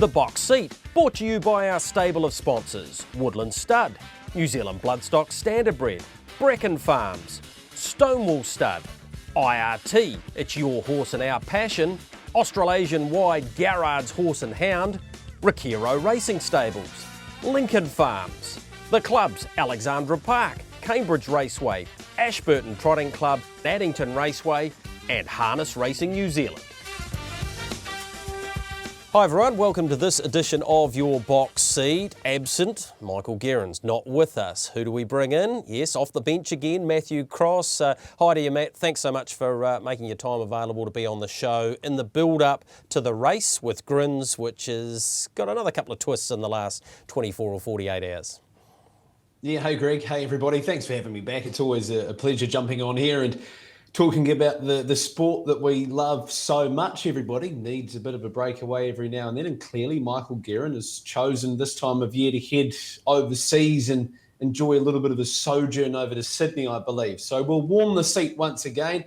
The Box Seat, brought to you by our stable of sponsors: Woodland Stud, New Zealand Bloodstock Standardbred, Brecken Farms, Stonewall Stud, IRT, it's your horse and our passion, Australasian-wide Garrard's Horse and Hound, Ricciero Racing Stables, Lincoln Farms, the clubs Alexandra Park, Cambridge Raceway, Ashburton Trotting Club, Addington Raceway and Harness Racing New Zealand. Hi everyone, welcome to this edition of Your Box Seat. Absent, Michael Guerin's not with us. Who do we bring in? Yes, off the bench again, Matthew Cross. Hi to you, Matt. Thanks so much for making your time available to be on the show in the build-up to the race with Grins, which has got another couple of twists in the last 24 or 48 hours. Yeah, hey Greg, hey everybody. Thanks for having me back. It's always a pleasure jumping on here and talking about the sport that we love so much. Everybody needs a bit of a breakaway every now and then, and clearly Michael Guerin has chosen this time of year to head overseas and enjoy a little bit of a sojourn over to Sydney, I believe. So we'll warm the seat once again.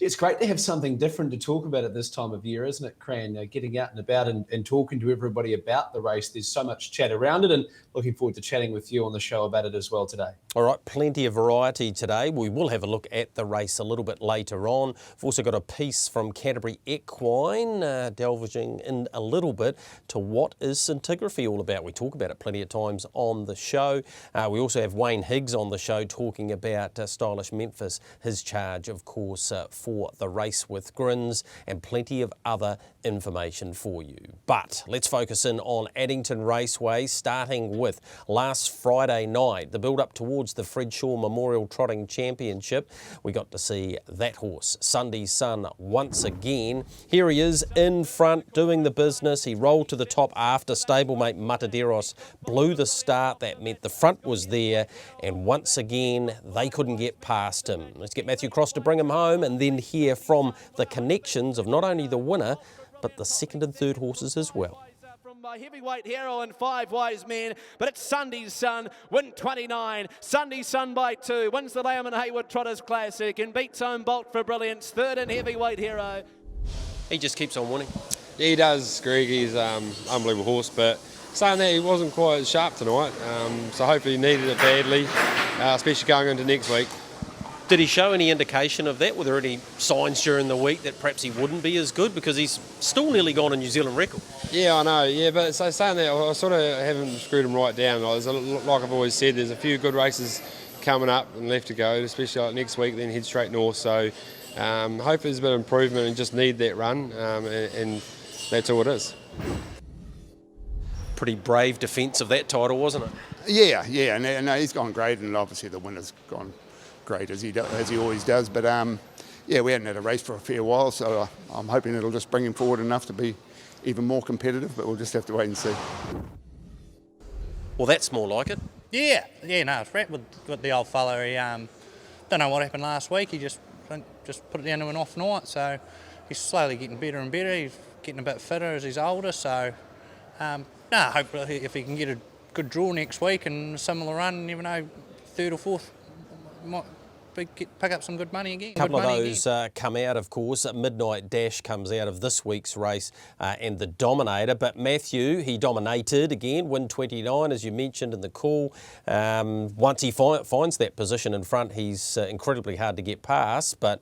It's great to have something different to talk about at this time of year, isn't it, Cran? Getting out and about and talking to everybody about the race. There's so much chat around it, and looking forward to chatting with you on the show about it as well today. All right, plenty of variety today. We will have a look at the race a little bit later on. We've also got a piece from Canterbury Equine, delving in a little bit to what is scintigraphy all about. We talk about it plenty of times on the show. We also have Wayne Higgs on the show talking about Stylish Memphis, his charge, of course, for the race with Grins, and plenty of other information for you. But let's focus in on Addington Raceway, starting with last Friday night, the build-up towards the Fred Shaw Memorial Trotting Championship. We got to see that horse, Sunday Sun, once again. Here he is in front doing the business. He rolled to the top after stablemate Mataderos blew the start. That meant the front was there, and once again they couldn't get past him. Let's get Matthew Cross to bring him home and then hear from the connections of not only the winner but the second and third horses as well. By Heavyweight Hero and Five Wise Men, but it's Sunday's Sun, win 29, Sunday's Sun by 2, wins the Layman Hayward Trotters Classic and beats home Bolt for Brilliance, third in Heavyweight Hero. He just keeps on winning. Yeah, he does, Greg. He's an unbelievable horse, but saying that, he wasn't quite as sharp tonight, so hopefully he needed it badly, especially going into next week. Did he show any indication of that? Were there any signs during the week that perhaps he wouldn't be as good? Because he's still nearly gone a New Zealand record. Yeah, I know. Yeah, but so saying that, I sort of haven't screwed him right down. Like I've always said, there's a few good races coming up and left to go, especially like next week, then head straight north. So hopefully there's a bit of improvement and just need that run, and that's all it is. Pretty brave defence of that title, wasn't it? Yeah, no, he's gone great, and obviously the winner's gone great as he always does. But yeah, we hadn't had a race for a fair while, so I'm hoping it'll just bring him forward enough to be even more competitive. But we'll just have to wait and see. Well, that's more like it. Yeah, no, it's right with the old fella. He don't know what happened last week. He just put it down to an off night. So he's slowly getting better and better. He's getting a bit fitter as he's older. So hopefully if he can get a good draw next week and a similar run, you never know, third or fourth, might pick up some good money again. A couple of those come out, of course. Midnight Dash comes out of this week's race and the Dominator. But Matthew, he dominated again, win 29, as you mentioned in the call. Once he finds that position in front, he's incredibly hard to get past. But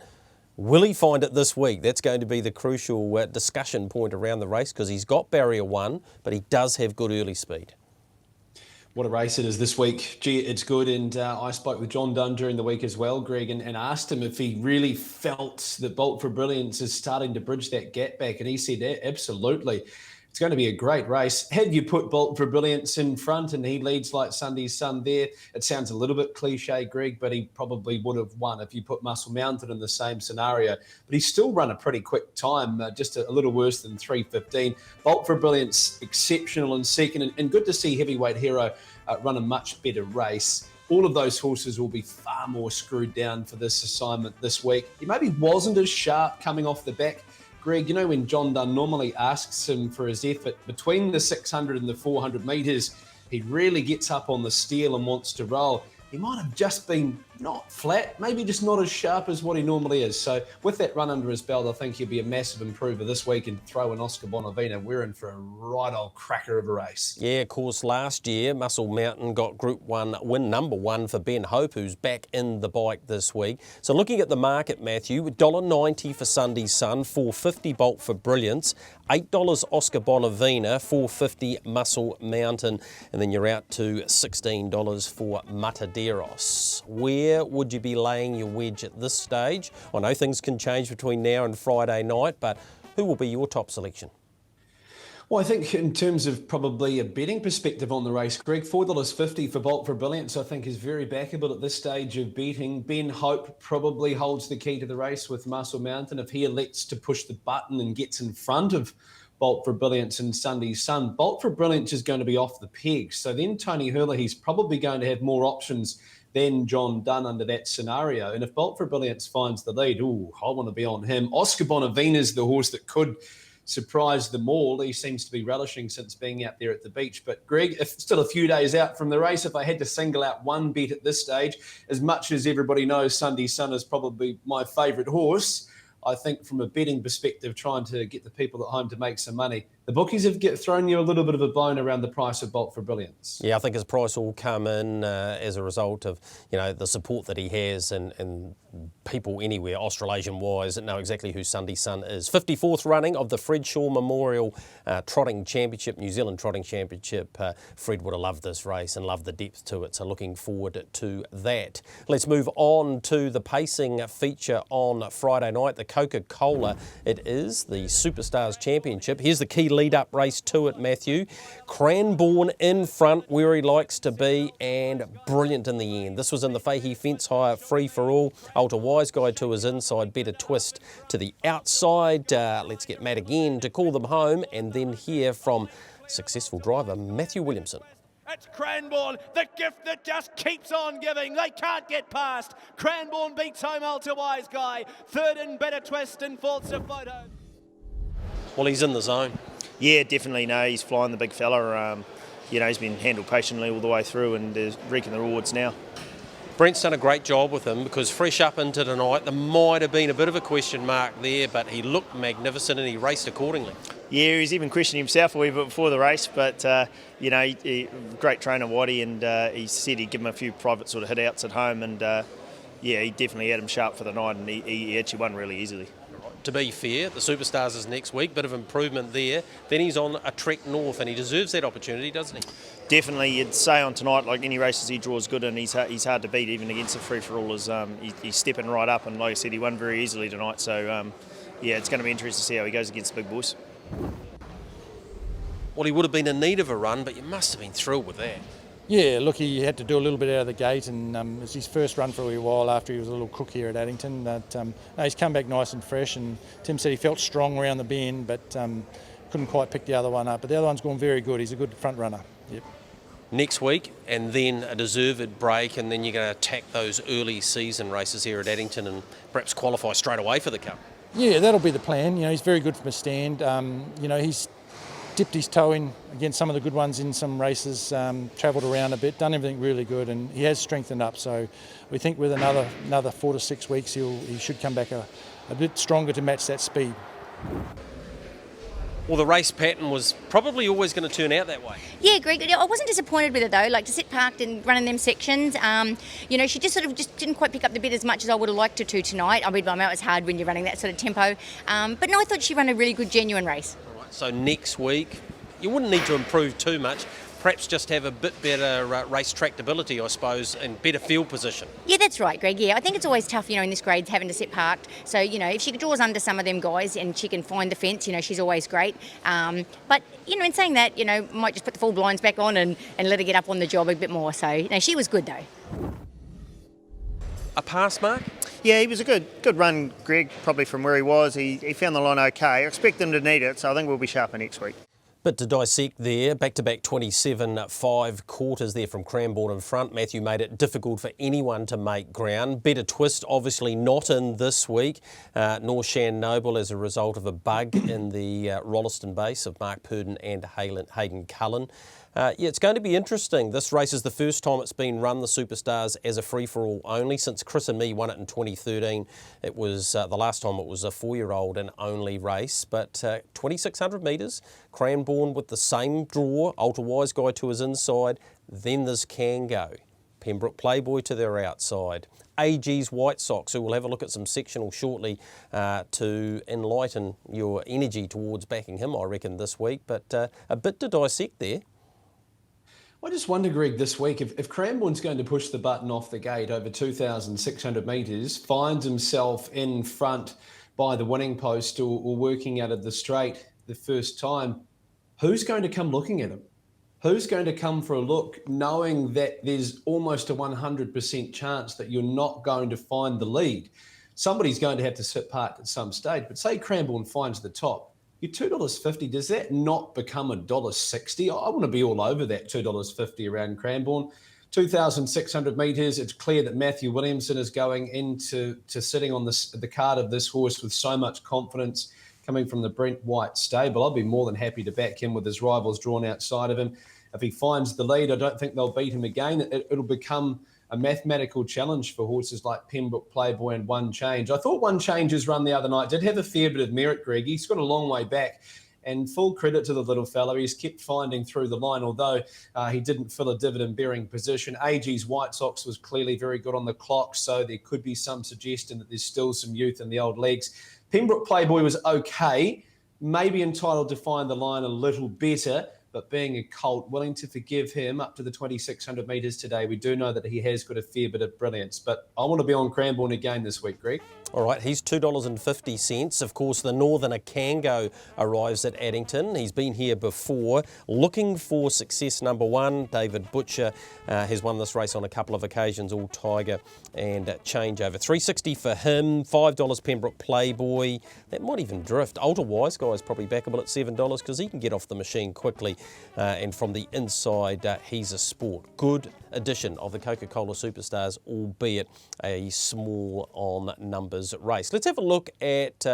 will he find it this week? That's going to be the crucial discussion point around the race, because he's got barrier 1, but he does have good early speed. What a race it is this week. Gee, it's good. And I spoke with John Dunn during the week as well, Greg, and asked him if he really felt that Bolt for Brilliance is starting to bridge that gap back. And he said, absolutely. It's going to be a great race. Had you put Bolt for Brilliance in front and he leads like Sunday's Sun there, it sounds a little bit cliche, Greg, but he probably would have won if you put Muscle Mountain in the same scenario. But he's still run a pretty quick time, just a little worse than 3:15. Bolt for Brilliance, exceptional in second, and good to see Heavyweight Hero run a much better race. All of those horses will be far more screwed down for this assignment this week. He maybe wasn't as sharp coming off the back. Greg, you know, when John Dunn normally asks him for his effort between the 600 and the 400 metres, he really gets up on the steel and wants to roll. He might have just been not flat, maybe just not as sharp as what he normally is. So with that run under his belt, I think he'll be a massive improver this week, and throw in Oscar Bonavina. We're in for a right old cracker of a race. Yeah, of course, last year, Muscle Mountain got Group 1 win number 1 for Ben Hope, who's back in the bike this week. So looking at the market, Matthew, $1.90 for Sunday Sun, $4.50 Bolt for Brilliance, $8 Oscar Bonavina, $4.50 Muscle Mountain, and then you're out to $16 for Mataderos. Where would you be laying your wedge at this stage? I know things can change between now and Friday night, but who will be your top selection? Well, I think in terms of probably a betting perspective on the race, Greg, $4.50 for Bolt for Brilliance, I think is very backable at this stage of betting. Ben Hope probably holds the key to the race with Muscle Mountain. If he elects to push the button and gets in front of Bolt for Brilliance and Sunday Sun, Bolt for Brilliance is going to be off the peg. So then Tony Hurley, he's probably going to have more options than John Dunn under that scenario. And if Bolt for Brilliance finds the lead, I want to be on him. Oscar Bonavina is the horse that could surprise them all. He seems to be relishing since being out there at the beach. But Greg, if still a few days out from the race, if I had to single out one bet at this stage, as much as everybody knows Sunday Sun is probably my favourite horse, I think from a betting perspective, trying to get the people at home to make some money, the bookies have thrown you a little bit of a bone around the price of Bolt for Brilliance. Yeah, I think his price will come in as a result of, the support that he has and people anywhere, Australasian-wise, that know exactly who Sunday Sun is. 54th running of the Fred Shaw Memorial Trotting Championship, New Zealand Trotting Championship. Fred would have loved this race and loved the depth to it, so looking forward to that. Let's move on to the pacing feature on Friday night, the Coca-Cola. It is the Superstars Championship. Here's the key lead-up race to it, Matthew. Cranbourne in front, where he likes to be, and brilliant in the end. This was in the Fahey Fence Hire free-for-all. Ultra Wise Guy to his inside, Better Twist to the outside. Let's get Matt again to call them home, and then hear from successful driver Matthew Williamson. It's Cranbourne, the gift that just keeps on giving. They can't get past. Cranbourne beats home Ultra Wise Guy. Third in Better Twist and fourth to Photo. Well, he's in the zone. Yeah, definitely. No, he's flying the big fella. He's been handled patiently all the way through and is reaping the rewards now. Brent's done a great job with him because fresh up into tonight, there might have been a bit of a question mark there, but he looked magnificent and he raced accordingly. Yeah, he's even questioning himself a wee bit before the race, but, great trainer, Waddy, and he said he'd give him a few private sort of hit-outs at home, and, he definitely had him sharp for the night, and he actually won really easily. To be fair, the Superstars is next week, bit of improvement there. Then he's on a trek north and he deserves that opportunity, doesn't he? Definitely, you'd say on tonight, like any races he draws good and he's hard to beat even against the free-for-allers. He's stepping right up and like I said, he won very easily tonight. So, it's going to be interesting to see how he goes against the big boys. Well, he would have been in need of a run, but you must have been thrilled with that. Yeah, look, he had to do a little bit out of the gate, and it's his first run for a wee while after he was a little crook here at Addington. But he's come back nice and fresh, and Tim said he felt strong around the bend, but couldn't quite pick the other one up. But the other one's gone very good. He's a good front runner. Yep. Next week, and then a deserved break, and then you're going to attack those early season races here at Addington and perhaps qualify straight away for the Cup. Yeah, that'll be the plan. He's very good from a stand. He's dipped his toe in against some of the good ones in some races, travelled around a bit, done everything really good, and he has strengthened up. So we think with another 4 to 6 weeks, he should come back a bit stronger to match that speed. Well, the race pattern was probably always going to turn out that way. Yeah, Greg, I wasn't disappointed with it though. Like to sit parked and running them sections, she just didn't quite pick up the bit as much as I would have liked her to tonight. I mean, I know it's hard when you're running that sort of tempo, but no, I thought she ran a really good, genuine race. So next week, you wouldn't need to improve too much. Perhaps just have a bit better race tractability, I suppose, and better field position. Yeah, that's right, Greg. Yeah, I think it's always tough, in this grade having to sit parked. So, if she draws under some of them guys and she can find the fence, she's always great. But, in saying that, might just put the full blinds back on and let her get up on the job a bit more. So, she was good though. A pass mark? Yeah, he was a good run, Greg, probably from where he was. He found the line okay. I expect him to need it, so I think we'll be sharper next week. Bit to dissect there, back-to-back 27.5 quarters there from Cranbourne in front. Matthew made it difficult for anyone to make ground. Better Twist obviously not in this week, nor Shan Noble as a result of a bug in the Rolleston base of Mark Purdon and Hayden Cullen. Yeah, it's going to be interesting. This race is the first time it's been run, the Superstars, as a free-for-all only. Since Chris and Me won it in 2013, it was the last time it was a 4-year-old and only race. But 2,600 metres, Cranbourne with the same draw, Ultra Wise Guy to his inside. Then there's Kango, Pembroke Playboy to their outside. AG's White Sox, who will have a look at some sectional shortly to enlighten your energy towards backing him, I reckon, this week. But a bit to dissect there. I just wonder, Greg, this week, if Cranbourne's going to push the button off the gate over 2,600 metres, finds himself in front by the winning post or working out of the straight the first time, who's going to come looking at him? Who's going to come for a look knowing that there's almost a 100% chance that you're not going to find the lead? Somebody's going to have to sit parked at some stage, but say Cranbourne finds the top. Your $2.50, does that not become $1.60? I want to be all over that $2.50 around Cranbourne. 2,600 metres, it's clear that Matthew Williamson is going into sitting on the card of this horse with so much confidence coming from the Brent White stable. I'll be more than happy to back him with his rivals drawn outside of him. If he finds the lead, I don't think they'll beat him again. It'll become a mathematical challenge for horses like Pembroke Playboy and One Change. I thought One Change's run the other night did have a fair bit of merit, Greg. He's got a long way back, and full credit to the little fella. He's kept finding through the line, although he didn't fill a dividend-bearing position. AG's White Sox was clearly very good on the clock, so there could be some suggestion that there's still some youth in the old legs. Pembroke Playboy was okay, maybe entitled to find the line a little better, but being a colt, willing to forgive him up to the 2,600 metres today. We do know that he has got a fair bit of brilliance, but I want to be on Cranbourne again this week, Greg. All right, he's $2.50. Of course, the Northerner Kango arrives at Addington. He's been here before, looking for success number one. David Butcher has won this race on a couple of occasions, all Tiger and changeover. $3.60 for him, $5 Pembroke Playboy. That might even drift. Ultra Wise Guy is probably backable at $7 because he can get off the machine quickly. And from the inside, he's a sport. Good edition of the Coca-Cola Superstars, albeit a small on numbers race. Let's have a look at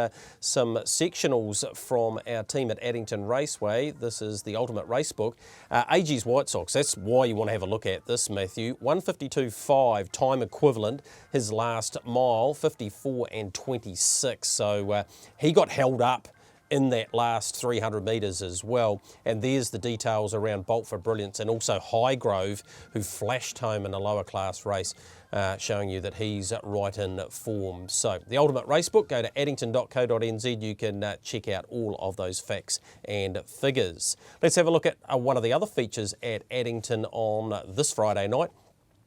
some sectionals from our team at Addington Raceway. This is the Ultimate Racebook. AG's White Sox, that's why you want to have a look at this, Matthew. 152.5 time equivalent. His last mile, 54 and 26. So he got held up in that last 300 metres as well. And there's the details around Bolt for Brilliance and also Highgrove, who flashed home in a lower class race, showing you that he's right in form. So the Ultimate Racebook, go to addington.co.nz. You can check out all of those facts and figures. Let's have a look at one of the other features at Addington on this Friday night.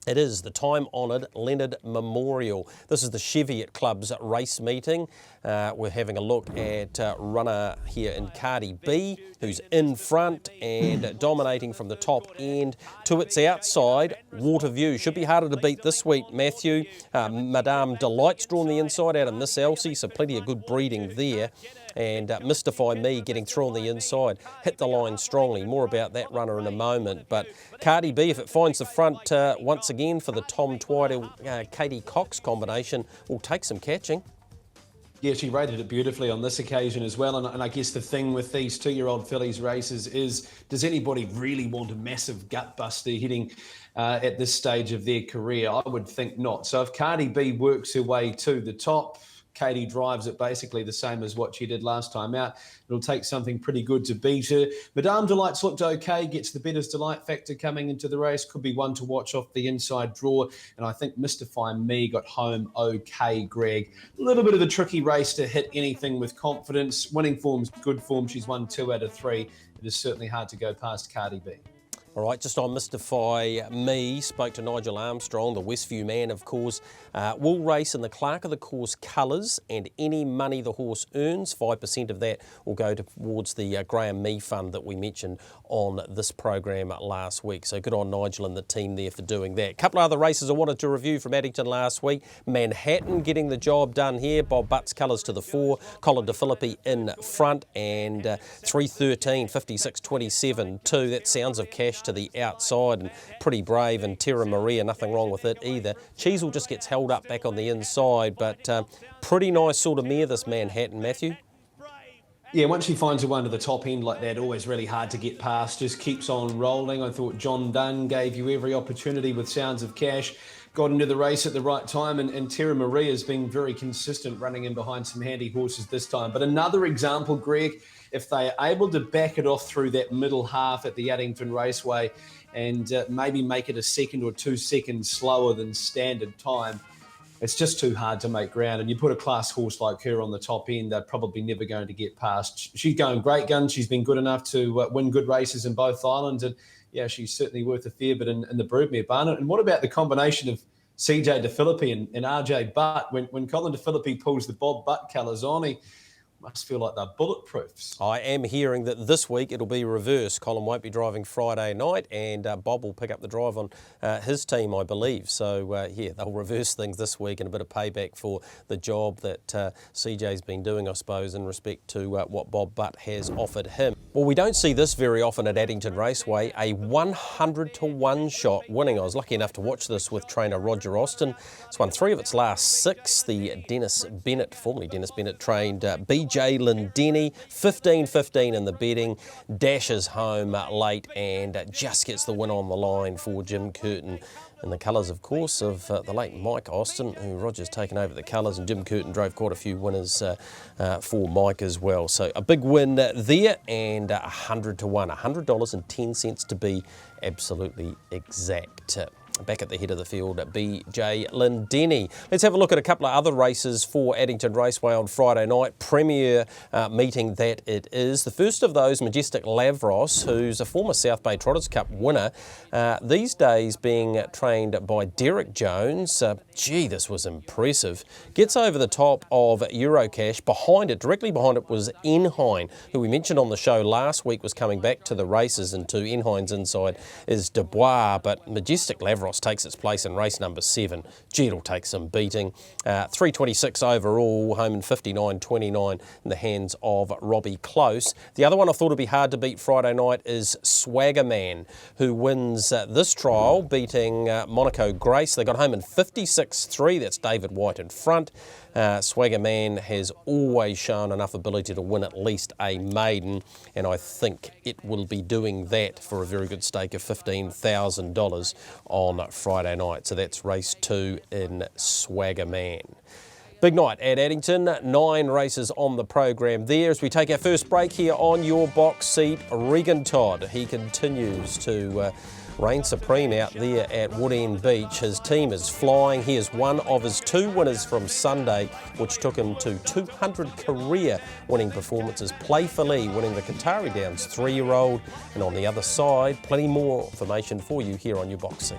It is the time-honoured Leonard Memorial. This is the Cheviot Club's race meeting. We're having a look at runner here in Cardi B, who's in front and dominating from the top end to its outside. Waterview should be harder to beat this week, Matthew. Madame Delight's drawn the inside out of Miss Elsie, so plenty of good breeding there. And Mystify Me getting through on the inside. Hit the line strongly. More about that runner in a moment. But Cardi B, if it finds the front once again for the Tom Twyder, Katie Cox combination, will take some catching. Yeah, she rated it beautifully on this occasion as well. And I guess the thing with these two-year-old fillies races is, does anybody really want a massive gut buster hitting at this stage of their career? I would think not. So if Cardi B works her way to the top, Katie drives it basically the same as what she did last time out. It'll take something pretty good to beat her. Madame Delight's looked okay, gets the Better's Delight factor coming into the race. Could be one to watch off the inside draw. And I think Mystify Me got home okay, Greg. A little bit of a tricky race to hit anything with confidence. Winning form's good form. She's won 2 out of 3. It is certainly hard to go past Cardi B. All right, just on Mystify Me, spoke to Nigel Armstrong, the Westview man, of course. Will race in the Clerk of the Course colours, and any money the horse earns, 5% of that will go towards the Graham Me Fund that we mentioned on this program last week. So good on Nigel and the team there for doing that. A couple of other races I wanted to review from Addington last week. Manhattan getting the job done here. Bob Butts colours to the fore. Colin De Filippi in front, and 3:13, 56:27, 2. That Sounds of Cash to the outside, and Pretty Brave and Terra Maria, nothing wrong with it either. Cheezel just gets held up back on the inside, but pretty nice sort of mare, this Manhattan, Matthew. Yeah, once she finds a one to the top end like that, always really hard to get past, just keeps on rolling. I thought John Dunn gave you every opportunity with Sounds of Cash, got into the race at the right time, and Terra Maria's been very consistent running in behind some handy horses this time. But another example, Greg, if they are able to back it off through that middle half at the Addington Raceway and maybe make it a second or 2 seconds slower than standard time, it's just too hard to make ground. And you put a class horse like her on the top end, they're probably never going to get past. She's going great guns. She's been good enough to win good races in both islands. And yeah, she's certainly worth a fair bit in the Broodmare barn. And what about the combination of CJ DeFilippi and RJ Butt? When Colin DeFilippi pulls the Bob Butt colours on, he must feel like they're bulletproofs. I am hearing that this week it'll be reversed. Colin won't be driving Friday night and Bob will pick up the drive on his team, I believe. So, yeah, they'll reverse things this week and a bit of payback for the job that CJ's been doing, I suppose, in respect to what Bob Butt has offered him. Well, we don't see this very often at Addington Raceway, a 100-to-1 shot winning. I was lucky enough to watch this with trainer Roger Austin. It's won 3 of its last 6. The Dennis Bennett, formerly Dennis Bennett trained BJ Lindeni, 15-15 in the betting, dashes home late and just gets the win on the line for Jim Curtin. In the colours, of course, of the late Mike Austin, who Roger's taken over the colours, and Jim Curtin drove quite a few winners for Mike as well. So a big win there, and 100-to-1, $100.10 to be absolutely exact. Back at the head of the field, BJ Lindeni. Let's have a look at a couple of other races for Addington Raceway on Friday night. Premier meeting that it is. The first of those, Majestic Lavros, who's a former South Bay Trotters Cup winner, these days being trained by Derek Jones. Gee, this was impressive. Gets over the top of Eurocash. Behind it, directly behind it, was Enhine, who we mentioned on the show last week was coming back to the races, and to Enhine's inside is Dubois, but Majestic Lavros takes its place in race number 7. Gee, it'll take some beating. 326 overall, home in 59.29 in the hands of Robbie Close. The other one I thought would be hard to beat Friday night is Swagger Man, who wins this trial, beating Monaco Grace. They got home in 56.3. That's David White in front. Swagger Man has always shown enough ability to win at least a maiden, and I think it will be doing that for a very good stake of $15,000 on Friday night. So that's race 2 in Swagger Man. Big night at Addington, 9 races on the program there. As we take our first break here on your box seat, Regan Todd, he continues to reign supreme out there at Woodend Beach. His team is flying. He is one of his 2 winners from Sunday, which took him to 200 career winning performances. Playfully winning the Qatari Downs 3-year-old. And on the other side, plenty more information for you here on your box seat.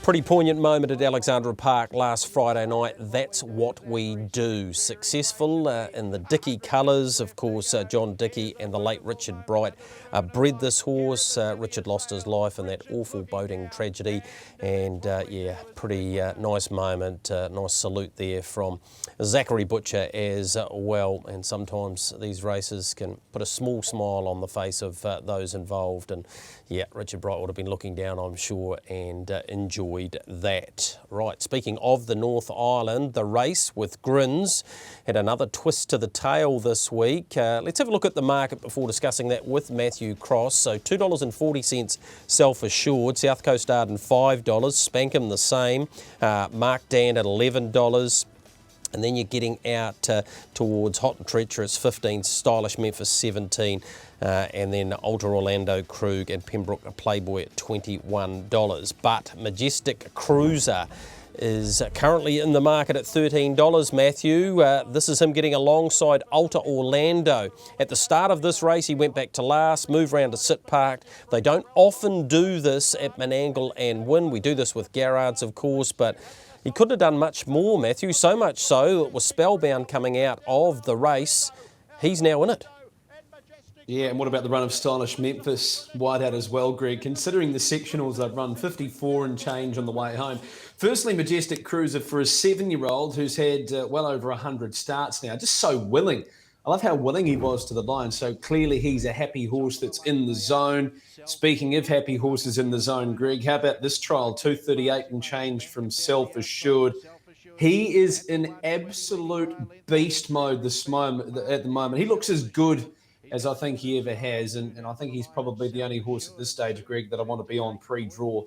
Pretty poignant moment at Alexandra Park last Friday night. That's what we do. Successful in the Dickey colours. Of course, John Dickey and the late Richard Bright bred this horse. Richard lost his life in that awful boating tragedy. And yeah, pretty nice moment. Nice salute there from Zachary Butcher as well. And sometimes these races can put a small smile on the face of those involved. And yeah, Richard Bright would have been looking down, I'm sure, and enjoyed that. Right, speaking of the North Island, the race with grins had another twist to the tail this week. Let's have a look at the market before discussing that with Matthew Cross. So $2.40 self-assured, South Coast Arden $5, Spankham the same, Mark Dan at $11. And then you're getting out towards Hot and Treacherous 15, Stylish Memphis 17, and then Ultra Orlando Krug and Pembroke Playboy at $21. But Majestic Cruiser is currently in the market at $13, Matthew. This is him getting alongside Ultra Orlando. At the start of this race, he went back to last, moved round to sit parked. They don't often do this at Menangle and win. We do this with Garrards, of course, but he couldn't have done much more, Matthew, so much so it was Spellbound coming out of the race. He's now in it. Yeah, and what about the run of Stylish Memphis wide out as well, Greg? Considering the sectionals, they've run 54 and change on the way home. Firstly, Majestic Cruiser for a 7-year-old who's had well over 100 starts now, just so willing. I love how willing he was to the line. So clearly he's a happy horse that's in the zone. Speaking of happy horses in the zone, Greg, how about this trial? 238 and change from Self Assured. He is in absolute beast mode at the moment. He looks as good as I think he ever has. And I think he's probably the only horse at this stage, Greg, that I want to be on pre-draw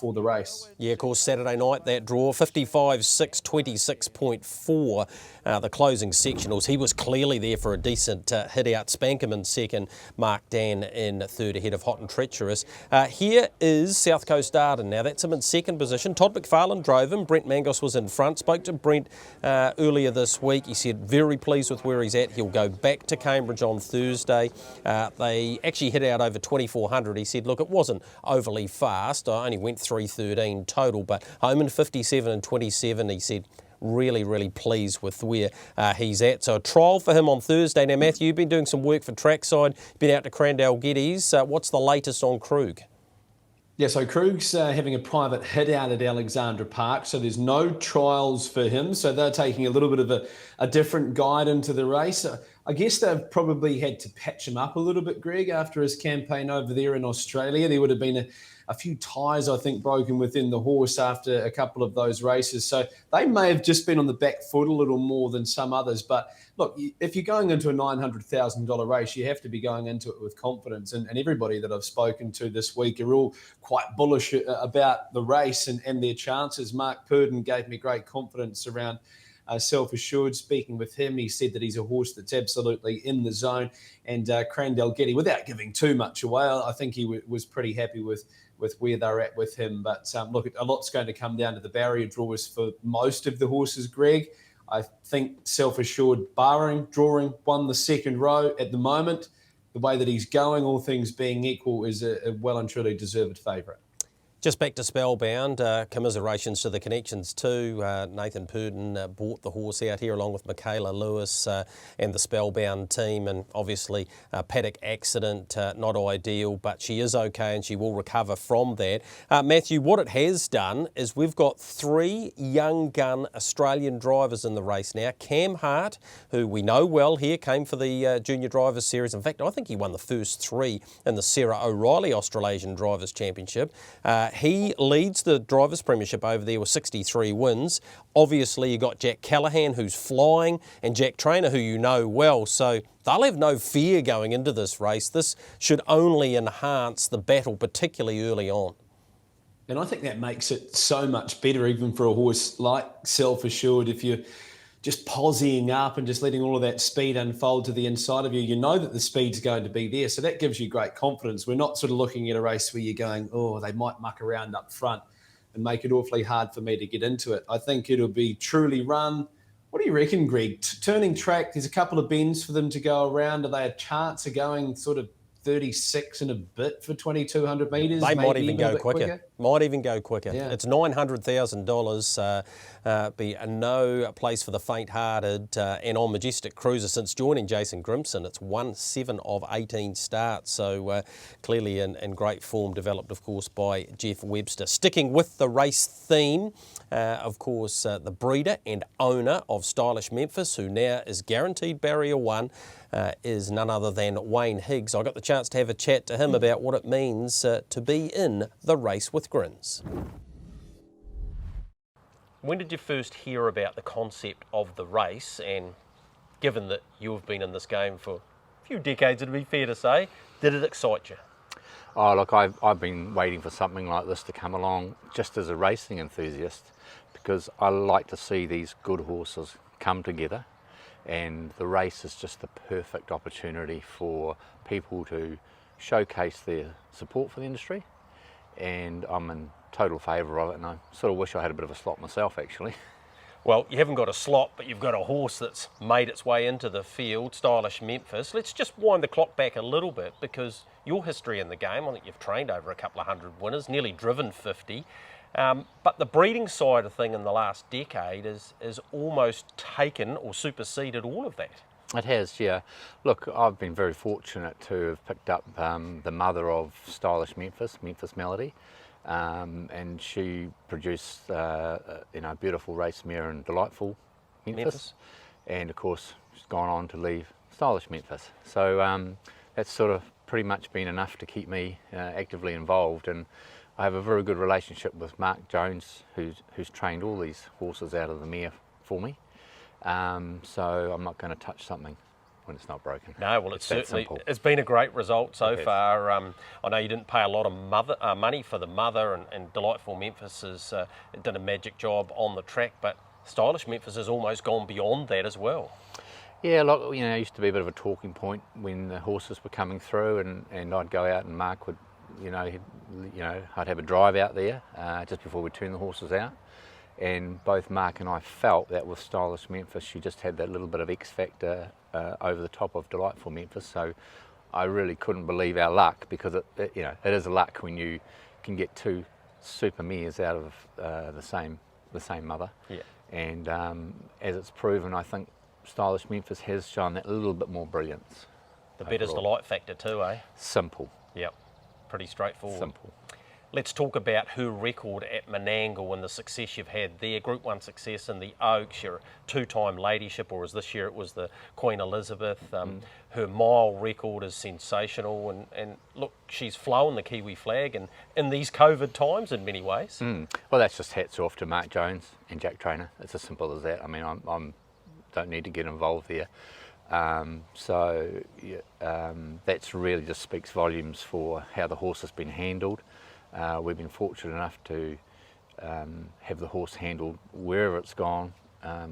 for the race. Yeah, of course, Saturday night, that draw, 55.6, 26.4, the closing sectionals. He was clearly there for a decent hit out. Spankham in second, Mark Dan in third ahead of Hot and Treacherous. Here is South Coast Arden. Now, that's him in second position. Todd McFarlane drove him. Brent Mangos was in front. Spoke to Brent earlier this week. He said very pleased with where he's at. He'll go back to Cambridge on Thursday. They actually hit out over 2,400. He said, look, it wasn't overly fast. I only went 3:13 total, but home in 57 and 27, he said, really pleased with where he's at. So a trial for him on Thursday. Now, Matthew, you've been doing some work for Trackside, been out to Crandell Geddes. What's the latest on Krug? Yeah, so Krug's having a private hit out at Alexandra Park, so there's no trials for him. So they're taking a little bit of a different guide into the race. I guess they've probably had to patch him up a little bit, Greg, after his campaign over there in Australia. There would have been a few tyres, I think, broken within the horse after a couple of those races. So they may have just been on the back foot a little more than some others. But look, if you're going into a $900,000 race, you have to be going into it with confidence. And everybody that I've spoken to this week are all quite bullish about the race and their chances. Mark Purdon gave me great confidence around Self Assured. Speaking with him, he said that he's a horse that's absolutely in the zone. And Crandell Geddes, without giving too much away, I think he was pretty happy with where they're at with him. But look, a lot's going to come down to the barrier draws for most of the horses, Greg. I think Self Assured, barring drawing, won the second row at the moment. The way that he's going, all things being equal, is a well and truly deserved favourite. Just back to Spellbound, commiserations to the connections too. Nathan Purdon bought the horse out here along with Michaela Lewis and the Spellbound team, and obviously paddock accident, not ideal, but she is okay and she will recover from that. Matthew, what it has done is we've got 3 young gun Australian drivers in the race now. Cam Hart, who we know well here, came for the Junior Drivers Series. In fact, I think he won the first 3 in the Sarah O'Reilly Australasian Drivers Championship. He leads the Drivers' Premiership over there with 63 wins. Obviously, you got Jack Callahan, who's flying, and Jack Trainer, who you know well. So they'll have no fear going into this race. This should only enhance the battle, particularly early on. And I think that makes it so much better, even for a horse like Self Assured. If you're just posying up and just letting all of that speed unfold to the inside of you, you know that the speed's going to be there. So that gives you great confidence. We're not sort of looking at a race where you're going, oh, they might muck around up front and make it awfully hard for me to get into it. I think it'll be truly run. What do you reckon, Greg? Turning track, there's a couple of bends for them to go around. Are they a chance of going sort of 36 and a bit for 2,200 metres? They might even go quicker. Might even go quicker. Yeah. It's $900,000. Be no place for the faint-hearted. And on Majestic Cruiser, since joining Jason Grimson, it's won 7 of 18 starts. So clearly in great form, developed, of course, by Jeff Webster. Sticking with the race theme, of course, the breeder and owner of Stylish Memphis, who now is guaranteed barrier 1, is none other than Wayne Higgs. I got the chance to have a chat to him about what it means to be in the race with grins. When did you first hear about the concept of the race? And given that you've been in this game for a few decades, it'd be fair to say, did it excite you? Oh, look, I've been waiting for something like this to come along just as a racing enthusiast, because I like to see these good horses come together. And the race is just the perfect opportunity for people to showcase their support for the industry, and I'm in total favour of it, and I sort of wish I had a bit of a slot myself, actually. Well, you haven't got a slot, but you've got a horse that's made its way into the field, Stylish Memphis. Let's just wind the clock back a little bit, because your history in the game, I think you've trained over a couple of hundred winners, nearly driven 50. But the breeding side of thing in the last decade is almost taken or superseded all of that. It has, yeah. Look, I've been very fortunate to have picked up the mother of Stylish Memphis, Memphis Melody, and she produced a beautiful race mare and delightful Memphis, and of course she's gone on to leave Stylish Memphis. So that's sort of pretty much been enough to keep me actively involved, and I have a very good relationship with Mark Jones, who's trained all these horses out of the mare for me. So I'm not going to touch something when it's not broken. No, well, it's been a great result so far. I know you didn't pay a lot of money for the mother, and Delightful Memphis has done a magic job on the track, but Stylish Memphis has almost gone beyond that as well. Yeah, look, it used to be a bit of a talking point when the horses were coming through, and I'd go out and Mark would, I'd have a drive out there just before we turned the horses out. And both Mark and I felt that with Stylish Memphis, she just had that little bit of X factor over the top of Delightful Memphis. So I really couldn't believe our luck, because it is a luck when you can get two super mares out of the same mother. Yeah. And as it's proven, I think Stylish Memphis has shown that little bit more brilliance. The better's the light factor too, eh? Simple. Yep, pretty straightforward. Simple. Let's talk about her record at Menangle and the success you've had there. Group 1 success in the Oaks, your two-time ladyship, or as this year it was the Queen Elizabeth. Her mile record is sensational, and look, she's flown the Kiwi flag in these COVID times in many ways. Well, that's just hats off to Mark Jones and Jack Trainer. It's as simple as that. I mean, I don't need to get involved there. That's really just speaks volumes for how the horse has been handled. We've been fortunate enough to have the horse handled wherever it's gone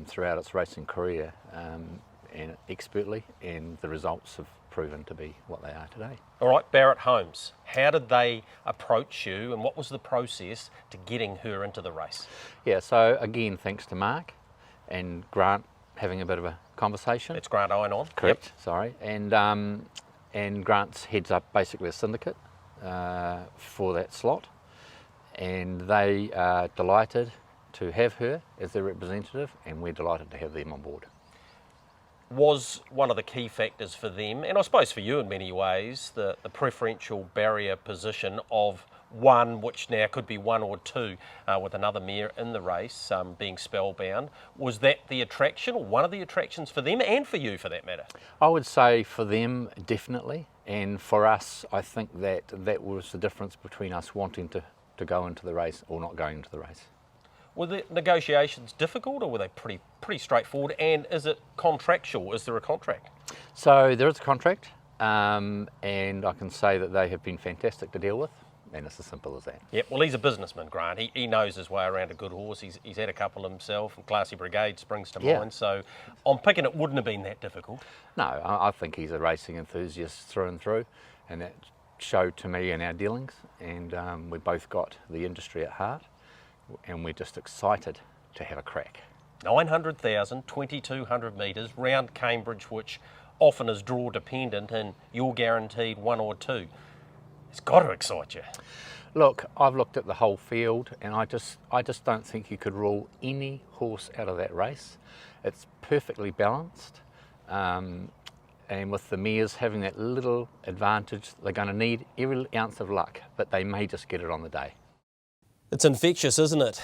throughout its racing career, and expertly, and the results have proven to be what they are today. All right, Barrett Holmes, how did they approach you, and what was the process to getting her into the race? Yeah, so again, thanks to Mark and Grant having a bit of a conversation. It's Grant Einon. Correct, Yep. sorry. And Grant's heads up basically a syndicate for that slot, and they are delighted to have her as their representative, and we're delighted to have them on board. Was one of the key factors for them, and I suppose for you in many ways, the preferential barrier position of one, which now could be one or two, with another mare in the race, being Spellbound. Was that the attraction, or one of the attractions for them, and for you for that matter? I would say for them, definitely, and for us, I think that was the difference between us wanting to go into the race or not going into the race. Were the negotiations difficult, or were they pretty straightforward? And is it contractual? Is there a contract? So there is a contract, and I can say that they have been fantastic to deal with, and it's as simple as that. Yep, well, he's a businessman, Grant. He knows his way around a good horse. He's had a couple himself, and Classy Brigade springs to mind. So I'm picking it wouldn't have been that difficult. No, I think he's a racing enthusiast through and through, and that showed to me in our dealings, and we both got the industry at heart, and we're just excited to have a crack. 900,000, 2,200 metres, round Cambridge, which often is draw dependent, and you're guaranteed one or two. It's got to excite you. Look, I've looked at the whole field, and I just don't think you could rule any horse out of that race. It's perfectly balanced, and with the mares having that little advantage, they're going to need every ounce of luck, but they may just get it on the day. It's infectious, isn't it?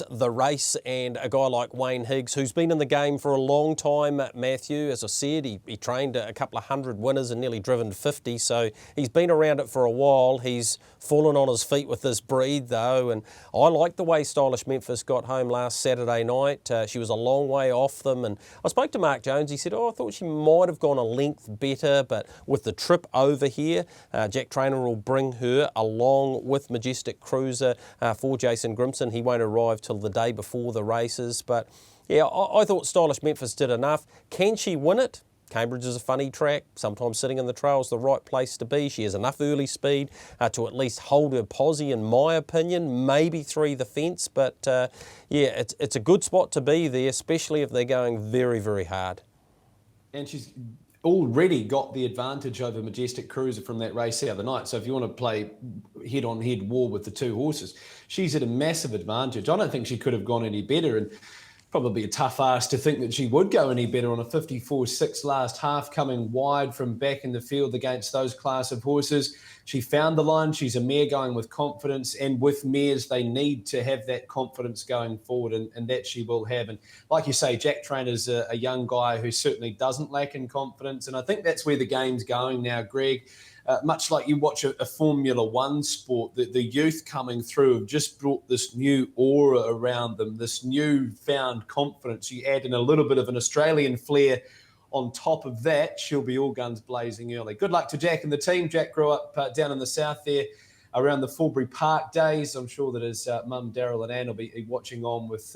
The race, and a guy like Wayne Higgs, who's been in the game for a long time, Matthew. As I said, he trained a couple of hundred winners and nearly driven 50, so he's been around it for a while. He's fallen on his feet with this breed, though, and I like the way Stylish Memphis got home last Saturday night. She was a long way off them, and I spoke to Mark Jones. He said, I thought she might have gone a length better, but with the trip over here, Jack Trainer will bring her along with Majestic Cruiser for Jason Grimson. He won't arrive till the day before the races, but yeah, I thought Stylish Memphis did enough. Can she win it? Cambridge is a funny track. Sometimes sitting in the trail is the right place to be. She has enough early speed to at least hold her posse, in my opinion, maybe three the fence, but yeah, it's a good spot to be there, especially if they're going very, very hard. And she's already got the advantage over Majestic Cruiser from that race the other night. So if you want to play head-on-head war with the two horses, she's at a massive advantage. I don't think she could have gone any better. And probably a tough ask to think that she would go any better on a 54.6 last half, coming wide from back in the field against those class of horses. She found the line. She's a mare going with confidence, and with mares, they need to have that confidence going forward, and that she will have. And like you say, Jack Trainer's a young guy who certainly doesn't lack in confidence, and I think that's where the game's going now, Greg. Much like you watch a Formula One sport, the youth coming through have just brought this new aura around them, this newfound confidence. You add in a little bit of an Australian flair on top of that, she'll be all guns blazing early. Good luck to Jack and the team. Jack grew up down in the south there around the Fulbury Park days. I'm sure that his mum, Daryl, and Anne will be watching on with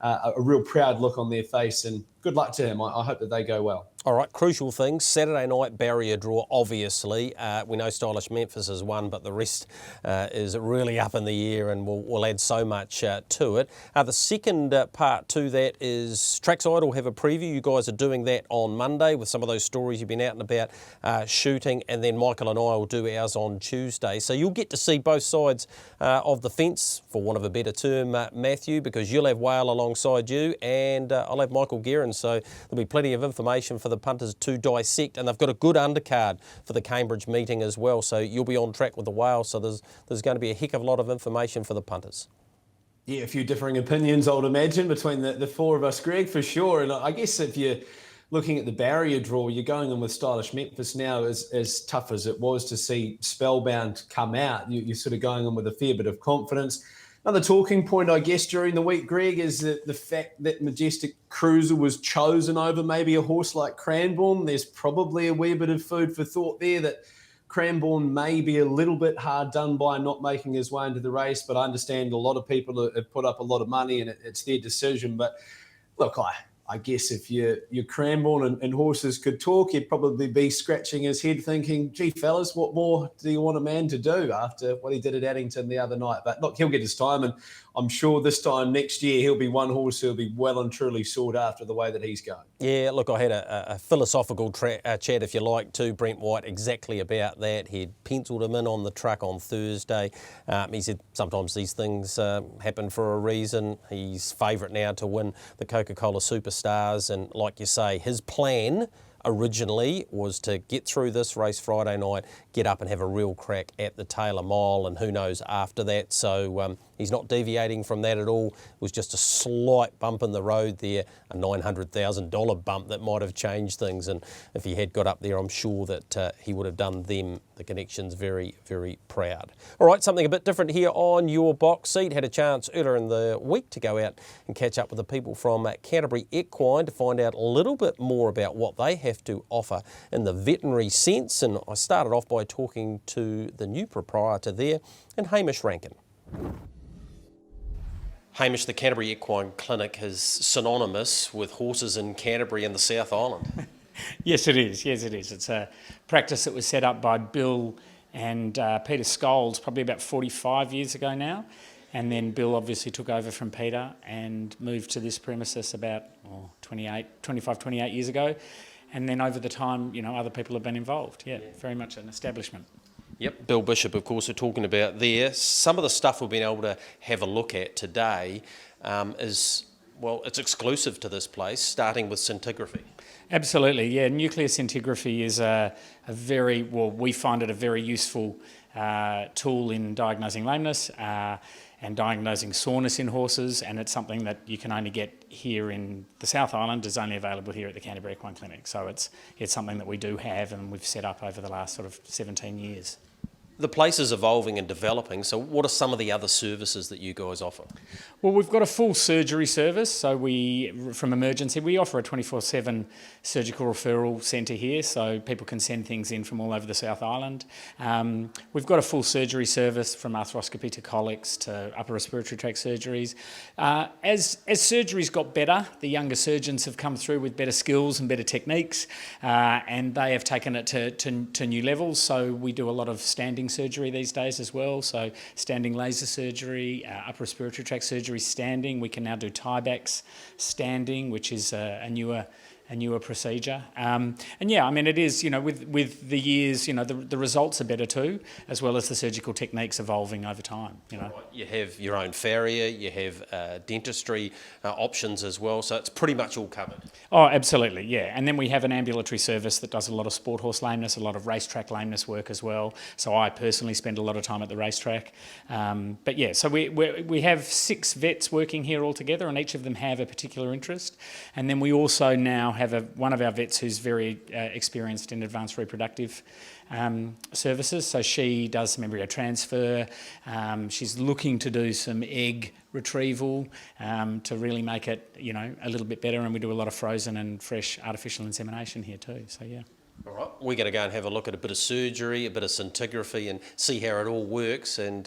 a real proud look on their face, and good luck to him. I hope that they go well. All right, crucial things. Saturday night barrier draw, obviously. We know Stylish Memphis has won, but the rest is really up in the air, and we'll add so much to it. The second part to that is Trackside will have a preview. You guys are doing that on Monday with some of those stories you've been out and about shooting, and then Michael and I will do ours on Tuesday. So you'll get to see both sides of the fence, for want of a better term, Matthew, because you'll have Whale alongside you, and I'll have Michael Guerin. So there'll be plenty of information for the punters to dissect, and they've got a good undercard for the Cambridge meeting as well, so you'll be on track with the Whale, so there's going to be a heck of a lot of information for the punters. Yeah, a few differing opinions, I would imagine, between the four of us, Greg, for sure. And I guess if you're looking at the barrier draw, you're going in with Stylish Memphis now, as tough as it was to see Spellbound come out. You're sort of going in with a fair bit of confidence. Another talking point, I guess, during the week, Greg, is the fact that Majestic Cruiser was chosen over maybe a horse like Cranbourne. There's probably a wee bit of food for thought there that Cranbourne may be a little bit hard done by not making his way into the race, but I understand a lot of people have put up a lot of money and it's their decision. But look, I guess if your Cranbourne and horses could talk, he'd probably be scratching his head thinking, gee, fellas, what more do you want a man to do after what he did at Addington the other night? But look, he'll get his time, and I'm sure this time next year he'll be one horse who'll be well and truly sought after the way that he's going. Yeah, look, I had a philosophical chat, if you like, to Brent White exactly about that. He'd penciled him in on the truck on Thursday. He said sometimes these things happen for a reason. He's favourite now to win the Coca-Cola Superstars, and like you say, his plan originally was to get through this race Friday night, get up and have a real crack at the Taylor Mile, and who knows after that. So he's not deviating from that at all. It was just a slight bump in the road there, a $900,000 bump that might have changed things. And if he had got up there, I'm sure that he would have done them, the connections, very, very proud. All right, something a bit different here on your box seat. Had a chance earlier in the week to go out and catch up with the people from Canterbury Equine to find out a little bit more about what they have to offer in the veterinary sense. And I started off by talking to the new proprietor there, and Hamish Rankin. Hamish, the Canterbury Equine Clinic is synonymous with horses in Canterbury and the South Island. Yes, it is. Yes, it is. It's a practice that was set up by Bill and Peter Scholes probably about 45 years ago now. And then Bill obviously took over from Peter and moved to this premises about 25, 28 years ago. And then over the time, other people have been involved. Yeah, very much an establishment. Yep, Bill Bishop, of course, we're talking about there. Some of the stuff we've been able to have a look at today is, well, it's exclusive to this place, starting with scintigraphy. Absolutely, yeah. Nuclear scintigraphy is we find it a very useful tool in diagnosing lameness and diagnosing soreness in horses, and it's something that you can only get here in the South Island. Is only available here at the Canterbury Equine Clinic. So it's something that we do have and we've set up over the last sort of 17 years. The place is evolving and developing, so what are some of the other services that you guys offer? Well, we've got a full surgery service, so from emergency, we offer a 24/7 surgical referral centre here, so people can send things in from all over the South Island. We've got a full surgery service from arthroscopy to colics to upper respiratory tract surgeries. As surgeries got better, the younger surgeons have come through with better skills and better techniques, and they have taken it to new levels, so we do a lot of standing surgery these days as well, so standing laser surgery, upper respiratory tract surgery standing. We can now do tiebacks standing, which is a newer a newer procedure. And yeah, I mean, it is, with the years, the results are better too, as well as the surgical techniques evolving over time, You have your own farrier, you have dentistry options as well, so it's pretty much all covered. Oh, absolutely, yeah. And then we have an ambulatory service that does a lot of sport horse lameness, a lot of racetrack lameness work as well. So I personally spend a lot of time at the racetrack. But yeah, so we have 6 vets working here all together, and each of them have a particular interest. And then we also now have one of our vets who's very experienced in advanced reproductive services. So she does some embryo transfer. She's looking to do some egg retrieval to really make it, a little bit better. And we do a lot of frozen and fresh artificial insemination here too. So yeah. All right, we're going to go and have a look at a bit of surgery, a bit of scintigraphy, and see how it all works. And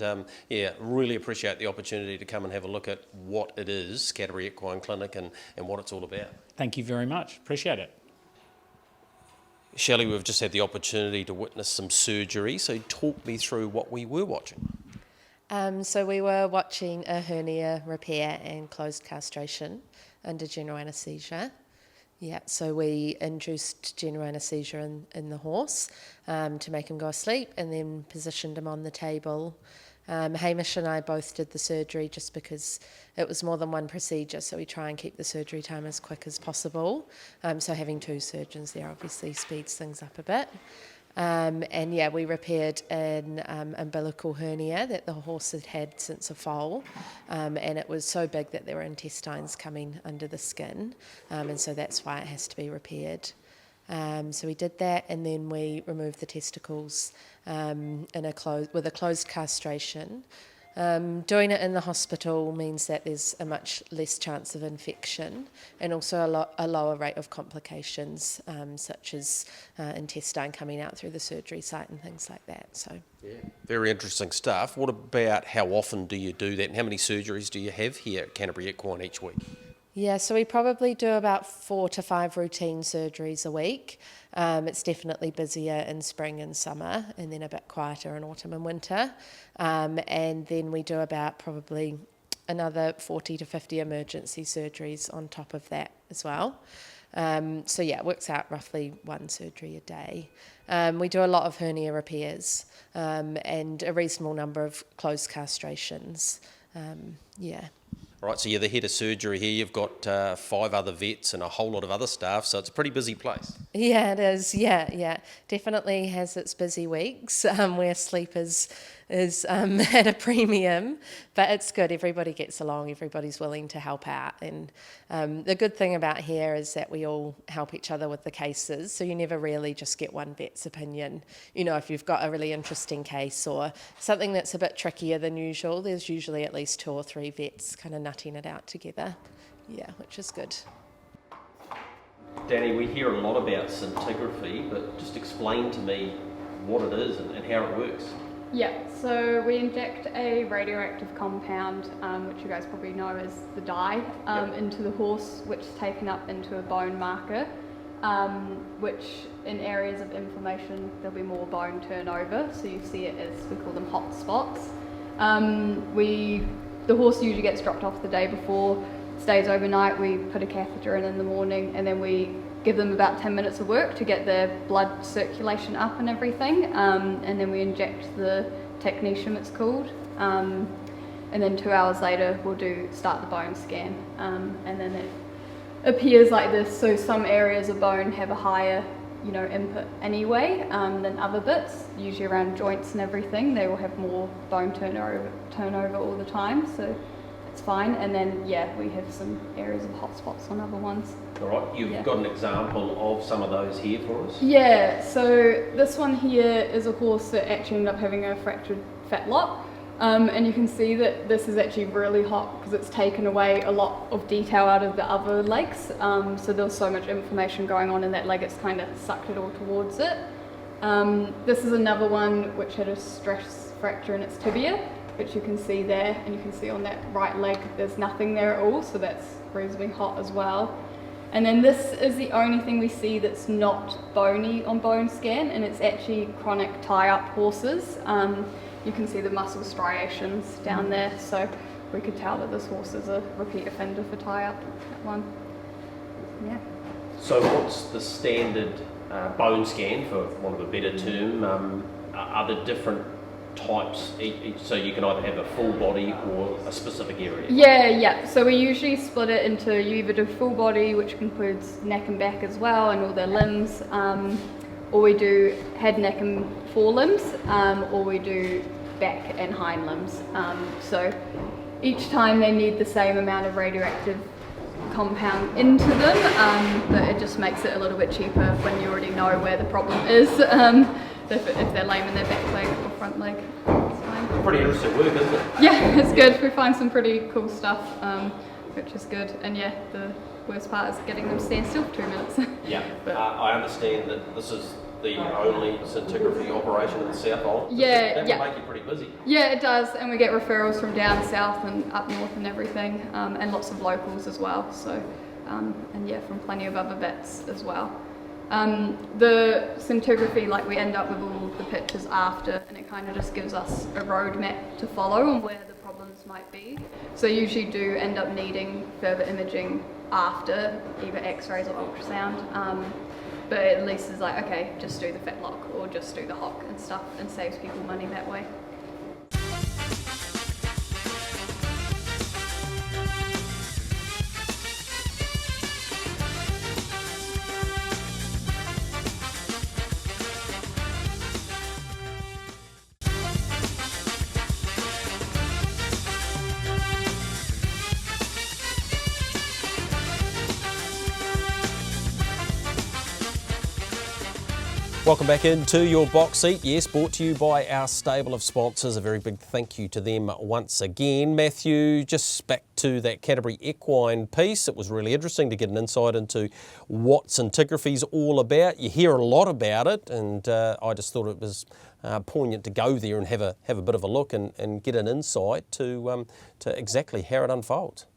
yeah, really appreciate the opportunity to come and have a look at what it is, Canterbury Equine Clinic, and what it's all about. Thank you very much. Appreciate it. Shelley, we've just had the opportunity to witness some surgery, so talk me through what we were watching. So we were watching a hernia repair and closed castration under general anaesthesia. Yeah, so we induced general anaesthesia in the horse to make him go asleep, and then positioned him on the table. Hamish and I both did the surgery just because it was more than one procedure, so we try and keep the surgery time as quick as possible. So having 2 surgeons there obviously speeds things up a bit. And yeah, we repaired an umbilical hernia that the horse had had since a foal, and it was so big that there were intestines coming under the skin, and so that's why it has to be repaired. So we did that, and then we removed the testicles with a closed castration. Doing it in the hospital means that there's a much less chance of infection, and also a lower rate of complications, such as intestine coming out through the surgery site and things like that. So, yeah, very interesting stuff. What about how often do you do that, and how many surgeries do you have here at Canterbury Equine each week? Yeah, so we probably do about 4 to 5 routine surgeries a week. It's definitely busier in spring and summer, and then a bit quieter in autumn and winter. And then we do about probably another 40 to 50 emergency surgeries on top of that as well. So yeah, it works out roughly 1 surgery a day. We do a lot of hernia repairs and a reasonable number of closed castrations. Yeah. Right, so you're the head of surgery here, you've got 5 other vets and a whole lot of other staff, so it's a pretty busy place. Yeah, it is, yeah. Definitely has its busy weeks where sleep is at a premium, but it's good. Everybody gets along, everybody's willing to help out, and the good thing about here is that we all help each other with the cases, so you never really just get one vet's opinion. If you've got a really interesting case or something that's a bit trickier than usual, there's usually at least 2 or 3 vets kind of nutting it out together, yeah, which is good. Danny, we hear a lot about scintigraphy, but just explain to me what it is and how it works. Yeah, so we inject a radioactive compound, which you guys probably know as the dye, into the horse, which is taken up into a bone marker, which in areas of inflammation there'll be more bone turnover, so you see it as, we call them hot spots. The horse usually gets dropped off the day before, stays overnight, we put a catheter in the morning, and then we give them about 10 minutes of work to get their blood circulation up and everything, and then we inject the technetium, it's called, and then 2 hours later we'll start the bone scan, and then it appears like this. So some areas of bone have a higher input anyway than other bits, usually around joints and everything. They will have more bone turnover all the time, so it's fine. And then we have some areas of hot spots on other ones. All right, you've got an example of some of those here for us? Yeah, so this one here is a horse that actually ended up having a fractured fetlock. And you can see that this is actually really hot because it's taken away a lot of detail out of the other legs. So there's so much inflammation going on in that leg, it's kind of sucked it all towards it. This is another one which had a stress fracture in its tibia, which you can see there, and you can see on that right leg there's nothing there at all, so that's reasonably hot as well. And then this is the only thing we see that's not bony on bone scan, and it's actually chronic tie-up horses. You can see the muscle striations down there, so we could tell that this horse is a repeat offender for tie-up, that one. Yeah. So what's the standard bone scan, for want of a better term? Are there different types, so you can either have a full body or a specific area? Yeah. So we usually split it into, you either do full body, which includes neck and back as well, and all their limbs, or we do head, neck and forelimbs, or we do back and hind limbs. So each time they need the same amount of radioactive compound into them, but it just makes it a little bit cheaper when you already know where the problem is. If they're lame in their back leg or front leg, it's fine. Pretty interesting work, isn't it? Yeah, it's good. We find some pretty cool stuff, which is good. And yeah, the worst part is getting them to stand still for 2 minutes. Yeah, but I understand that this is the only scintigraphy operation in the South Island. That will make you pretty busy. Yeah, it does, and we get referrals from down south and up north and everything, and lots of locals as well. So, and yeah, from plenty of other vets as well. The scintigraphy, like, we end up with all the pictures after, and it kind of just gives us a roadmap to follow on where the problems might be. So usually do end up needing further imaging after, either x-rays or ultrasound. But at least it's like, okay, just do the fetlock or just do the hock and stuff, and saves people money that way. Welcome back into your box seat. Yes, brought to you by our stable of sponsors. A very big thank you to them once again. Matthew, just back to that Canterbury equine piece. It was really interesting to get an insight into what scintigraphy is all about. You hear a lot about it, and I just thought it was poignant to go there and have a bit of a look and get an insight to exactly how it unfolds.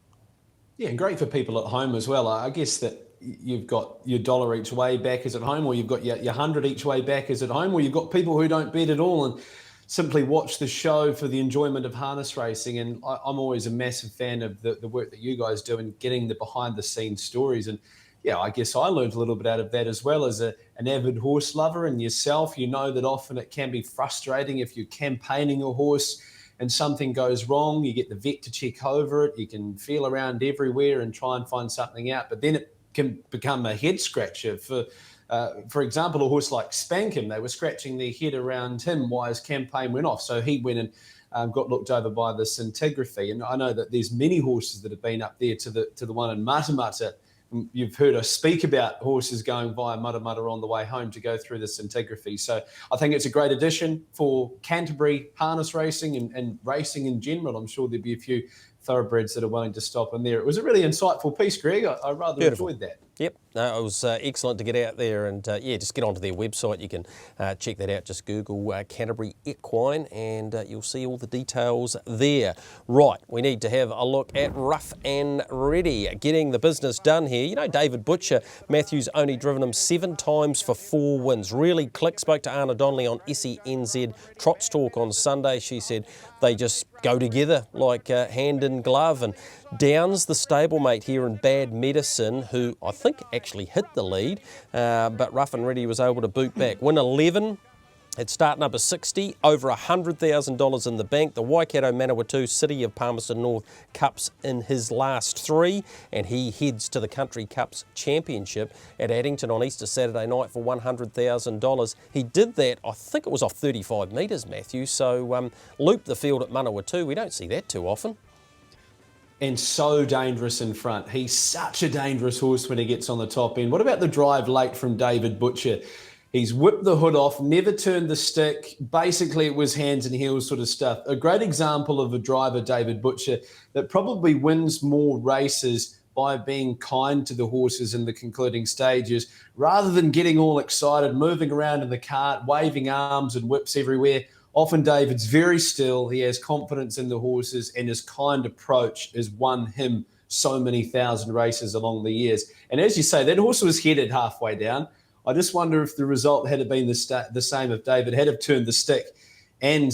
Yeah, and great for people at home as well. I guess that you've got your $1 each way back as at home, or you've got your 100 each way back as at home, or you've got people who don't bet at all and simply watch the show for the enjoyment of harness racing. And I'm always a massive fan of the work that you guys do and getting the behind the scenes stories. And yeah, I guess I learned a little bit out of that as well. As an avid horse lover and yourself, you know that often it can be frustrating if you're campaigning a horse and something goes wrong. You get the vet to check over it, you can feel around everywhere and try and find something out, but then it can become a head scratcher. For example, a horse like Spankin, they were scratching their head around him while his campaign went off. So he went and got looked over by the scintigraphy. And I know that there's many horses that have been up there to the one in Matamata. You've heard us speak about horses going via Matamata on the way home to go through the scintigraphy. So I think it's a great addition for Canterbury harness racing and racing in general. I'm sure there'll be a few thoroughbreds that are willing to stop in there. It was a really insightful piece, Greg. I rather enjoyed that. Yep, no, it was excellent to get out there and just get onto their website. You can check that out. Just Google Canterbury Equine and you'll see all the details there. Right, we need to have a look at Rough and Ready, getting the business done here. You know, David Butcher, Matthew's only driven him 7 times for 4 wins. Really click. Spoke to Anna Donnelly on SENZ Trots Talk on Sunday. She said they just go together like hand in glove. And Downs, the stablemate here in Bad Medicine, who I think actually hit the lead, but Rough and Ready was able to boot back. Win 11 at start number 60, over $100,000 in the bank. The Waikato Manawatu City of Palmerston North Cups in his last 3, and he heads to the Country Cups Championship at Addington on Easter Saturday night for $100,000. He did that, I think it was off 35 metres, Matthew, so looped the field at Manawatu. We don't see that too often. And so dangerous in front. He's such a dangerous horse when he gets on the top end. What about the drive late from David Butcher? He's whipped the hood off, never turned the stick. Basically, it was hands and heels sort of stuff. A great example of a driver, David Butcher, that probably wins more races by being kind to the horses in the concluding stages, rather than getting all excited, moving around in the cart, waving arms and whips everywhere. Often David's very still, he has confidence in the horses, and his kind approach has won him so many thousand races along the years. And as you say, that horse was headed halfway down. I just wonder if the result had been the same if David had have turned the stick and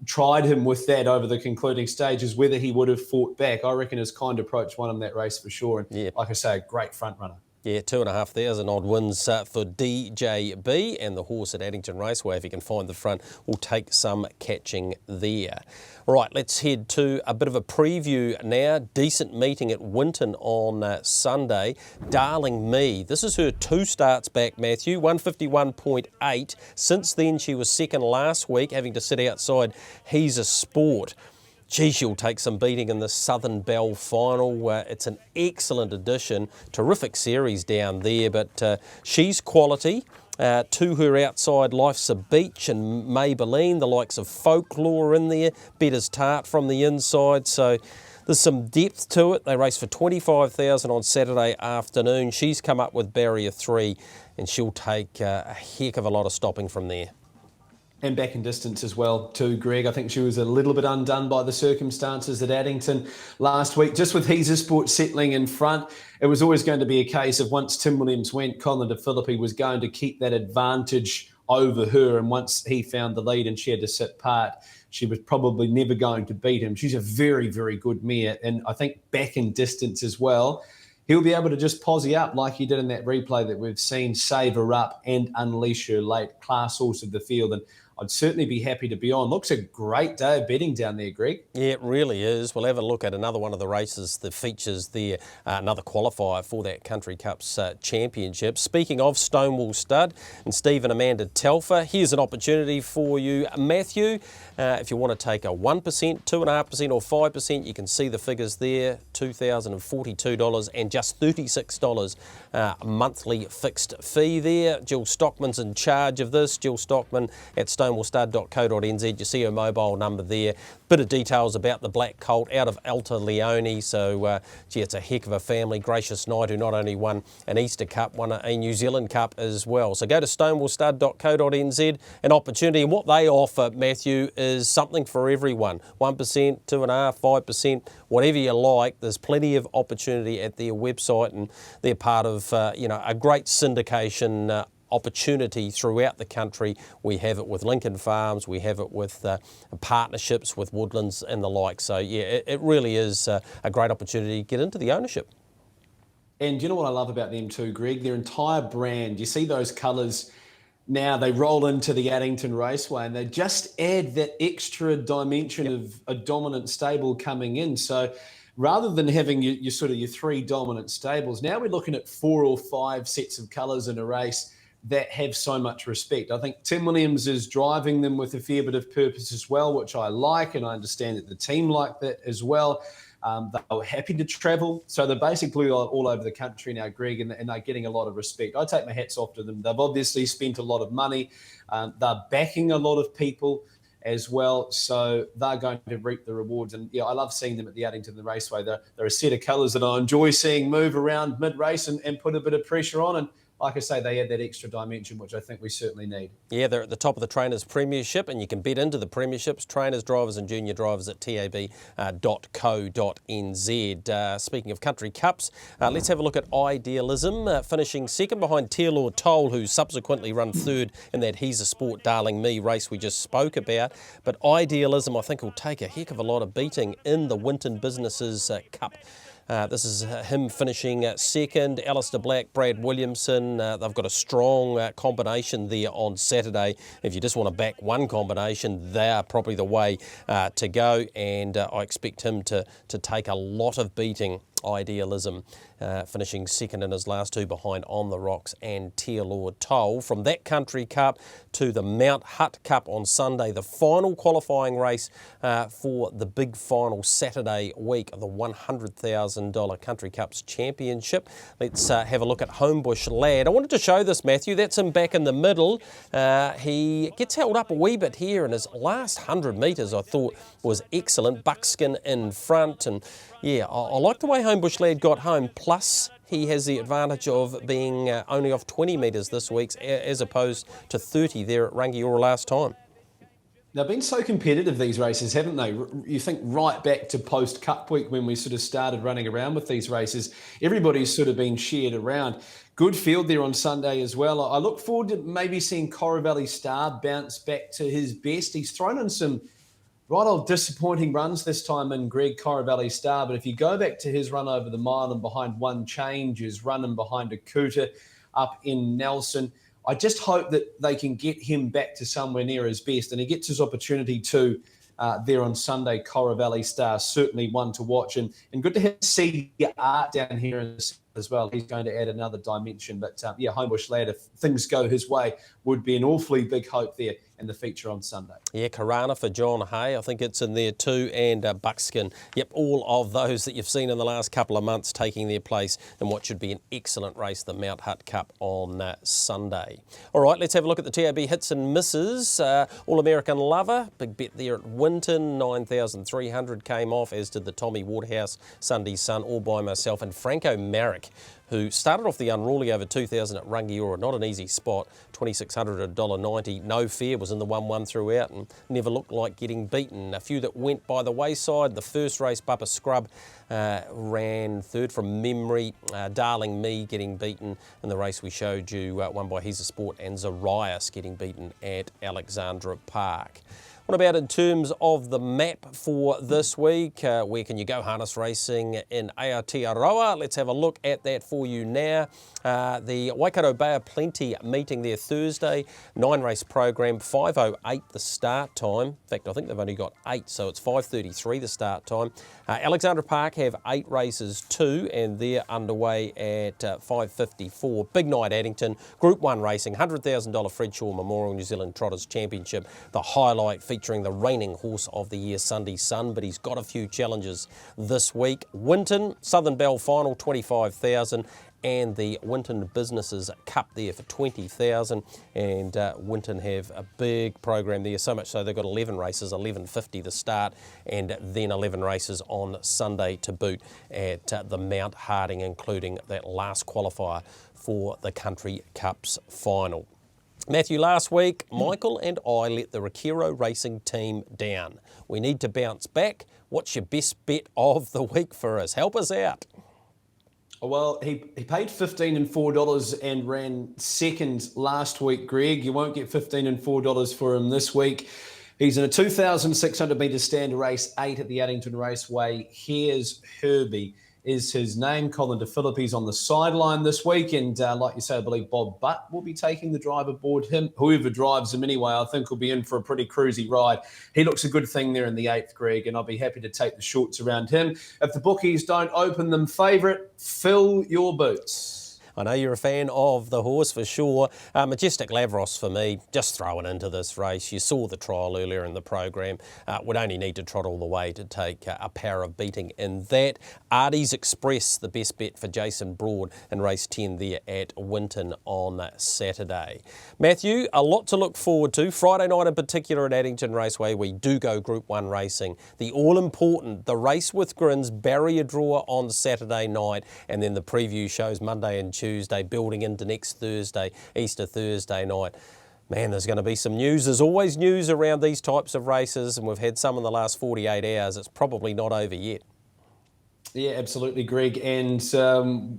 tried him with that over the concluding stages, whether he would have fought back. I reckon his kind approach won him that race for sure. And like I say, a great front runner. Yeah, 2,500 odd wins for DJB, and the horse at Addington Raceway, if he can find the front, will take some catching there. Right, let's head to a bit of a preview now. Decent meeting at Winton on Sunday. Darling Me, this is her 2 starts back, Matthew, 151.8. Since then, she was second last week, having to sit outside He's a Sport. Gee, she'll take some beating in the Southern Bell final. It's an excellent addition. Terrific series down there, but she's quality. To her outside, Life's a Beach and Maybelline, the likes of Folklore in there, Better's Tart from the inside. So there's some depth to it. They race for 25,000 on Saturday afternoon. She's come up with barrier 3, and she'll take a heck of a lot of stopping from there. And back in distance as well too, Greg. I think she was a little bit undone by the circumstances at Addington last week. Just with He's a Sport settling in front, it was always going to be a case of once Tim Williams went, Colin De Philippi was going to keep that advantage over her. And once he found the lead and she had to sit part, she was probably never going to beat him. She's a very, very good mare. And I think back in distance as well, he'll be able to just posse up like he did in that replay that we've seen, save her up and unleash her late. Class horse of the field. And I'd certainly be happy to be on. Looks a great day of betting down there, Greg. Yeah, it really is. We'll have a look at another one of the races that features there, another qualifier for that Country Cups Championship. Speaking of Stonewall Stud and Steve and Amanda Telfer, here's an opportunity for you, Matthew. If you want to take a 1%, 2.5% or 5%, you can see the figures there, $2,042 and just $36 monthly fixed fee there. Jill Stockman's in charge of this. Jill Stockman at stonewallstud.co.nz. You see her mobile number there. Bit of details about the Black Colt out of Alta Leone. So, gee, it's a heck of a family. Gracious Knight, who not only won an Easter Cup, won a New Zealand Cup as well. So go to stonewallstud.co.nz, an opportunity. And what they offer, Matthew, is something for everyone. 1%, 2.5%, 5%, whatever you like. There's plenty of opportunity at their website, and they're part of, a great syndication opportunity throughout the country. We have it with Lincoln Farms, we have it with partnerships with Woodlands and the like. So yeah, it really is a great opportunity to get into the ownership. And you know what I love about them too, Greg? Their entire brand. You see those colours now, they roll into the Addington Raceway and they just add that extra dimension of a dominant stable coming in. So rather than having your 3 dominant stables, now we're looking at 4 or 5 sets of colours in a race that have so much respect. I think Tim Williams is driving them with a fair bit of purpose as well, which I like, and I understand that the team like that as well. They were happy to travel. So they're basically all over the country now, Greg, and they're getting a lot of respect. I take my hats off to them. They've obviously spent a lot of money. They're backing a lot of people as well. So they're going to reap the rewards. And yeah, I love seeing them at the Addington Raceway. They're a set of colours that I enjoy seeing move around mid-race and put a bit of pressure on. And like I say, they add that extra dimension, which I think we certainly need. Yeah, they're at the top of the Trainers Premiership, and you can bet into the Premierships, trainers, drivers and junior drivers at tab.co.nz. Speaking of Country Cups, let's have a look at Idealism, finishing second behind Tearlaw Toll, who subsequently run third in that He's a Sport Darling Me race we just spoke about. But Idealism, I think, will take a heck of a lot of beating in the Winton Businesses Cup. This is him finishing second. Alistair Black, Brad Williamson. They've got a strong combination there on Saturday. If you just want to back one combination, they are probably the way to go. And I expect him to take a lot of beating. Idealism, finishing second in his last 2 behind On the Rocks and Tearlaw Toll. From that Country Cup to the Mount Hutt Cup on Sunday, the final qualifying race for the big final Saturday week of the $100,000 Country Cups Championship. Let's have a look at Homebush Lad. I wanted to show this, Matthew. That's him back in the middle. He gets held up a wee bit here, and his last 100 metres I thought was excellent. Buckskin in front, and yeah, I like the way Homebush Lad got home, plus he has the advantage of being only off 20 metres this week as opposed to 30 there at Rangiora last time. They've been so competitive, these races, haven't they? You think right back to post-Cup week when we sort of started running around with these races. Everybody's sort of been shared around. Good field there on Sunday as well. I look forward to maybe seeing Coravelli Star bounce back to his best. He's thrown in some Right old disappointing runs this time in Greg Coravelli Star, but if you go back to his run over the mile and behind One Change, his running behind a Cooter up in Nelson, I just hope that they can get him back to somewhere near his best, and he gets his opportunity to there on Sunday. Coravelli Star, certainly one to watch, and good to see Art down here in this as well. He's going to add another dimension, but yeah, Homebush Lad, if things go his way, would be an awfully big hope there in the feature on Sunday. Yeah, Karana for John Hay, I think it's in there too, and Buckskin. Yep, all of those that you've seen in the last couple of months taking their place in what should be an excellent race, the Mount Hutt Cup on Sunday. All right, let's have a look at the TAB hits and misses. All-American Lover, big bet there at Winton, 9,300 came off, as did the Tommy Waterhouse Sunday Sun, all by myself, and Franco Marek, who started off the unruly over 2,000 at Rangiora. Not an easy spot, 2,600 at $1.90. No fear, was in the 1-1 throughout and never looked like getting beaten. A few that went by the wayside. The first race, Bupper Scrub ran third from memory. Darling Me getting beaten in the race we showed you, won by He's a Sport, and Zarias getting beaten at Alexandra Park. What about in terms of the map for this week? Where can you go harness racing in Aotearoa? Let's have a look at that for you now. The Waikato Bay of Plenty meeting there Thursday. 9-race program, 5:08 the start time. In fact, I think they've only got 8, so it's 5:33 the start time. Alexandra Park have 8 races too, and they're underway at 5:54. Big night Addington. Group 1 racing, $100,000 Fred Shaw Memorial New Zealand Trotters Championship. The highlight featuring the reigning horse of the year, Sunday Sun, but he's got a few challenges this week. Winton, Southern Bell Final, 25,000, and the Winton Businesses Cup there for 20,000, and Winton have a big program there, so much so they've got 11 races, 11:50 the start, and then 11 races on Sunday to boot at the Mount Harding, including that last qualifier for the Country Cups final. Matthew, last week, Michael and I let the Rakiro Racing team down. We need to bounce back. What's your best bet of the week for us? Help us out. Well, he paid $15 and $4 and ran second last week, Greg. You won't get $15 and $4 for him this week. He's in a 2,600 metre standard race, 8 at the Addington Raceway. Here's Herbie is his name. Colin DeFilippi's on the sideline this week, and like you say, I believe Bob Butt will be taking the drive aboard him. Whoever drives him anyway, I think will be in for a pretty cruisy ride. He looks a good thing there in the 8th, Greg, and I'll be happy to take the shorts around him. If the bookies don't open them favourite, fill your boots. I know you're a fan of the horse for sure. Majestic Lavros for me, just throwing into this race. You saw the trial earlier in the program. Would only need to trot all the way to take a power of beating in that. Artie's Express, the best bet for Jason Broad in race 10 there at Winton on Saturday. Matthew, a lot to look forward to. Friday night in particular at Addington Raceway, we do go Group 1 racing. The all-important, the Race with Grins barrier draw on Saturday night, and then the preview shows Monday and Tuesday, building into next Thursday, Easter Thursday night. Man, there's going to be some news. There's always news around these types of races, and we've had some in the last 48 hours. It's probably not over yet. Yeah, absolutely, Greg. And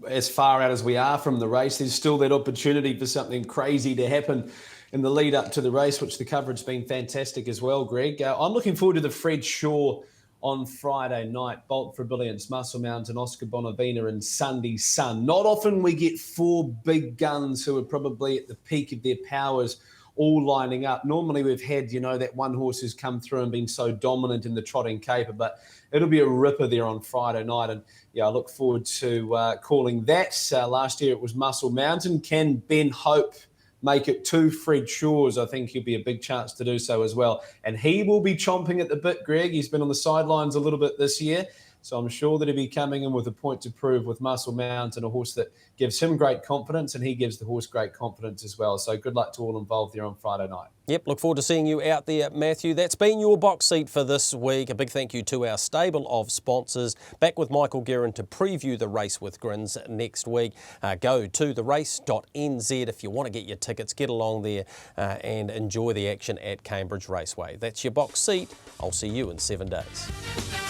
as far out as we are from the race, there's still that opportunity for something crazy to happen in the lead up to the race, which the coverage has been fantastic as well, Greg. I'm looking forward to the Fred Shaw on Friday night. Bolt for Brilliance, Muscle Mountain, Oscar Bonavina and Sunday Sun. Not often we get 4 big guns who are probably at the peak of their powers all lining up. Normally we've had, that one horse who's come through and been so dominant in the trotting caper, but it'll be a ripper there on Friday night. And yeah, I look forward to calling that. Last year it was Muscle Mountain. Can Ben Hope make it 2 Fred Shaws? I think he'll be a big chance to do so as well. And he will be chomping at the bit, Greg. He's been on the sidelines a little bit this year. So I'm sure that he'll be coming in with a point to prove with Muscle Mountain, a horse that gives him great confidence, and he gives the horse great confidence as well. So good luck to all involved there on Friday night. Yep, look forward to seeing you out there, Matthew. That's been your box seat for this week. A big thank you to our stable of sponsors. Back with Michael Guerin to preview the Race with Grins next week. Go to therace.nz if you want to get your tickets. Get along there and enjoy the action at Cambridge Raceway. That's your box seat. I'll see you in 7 days.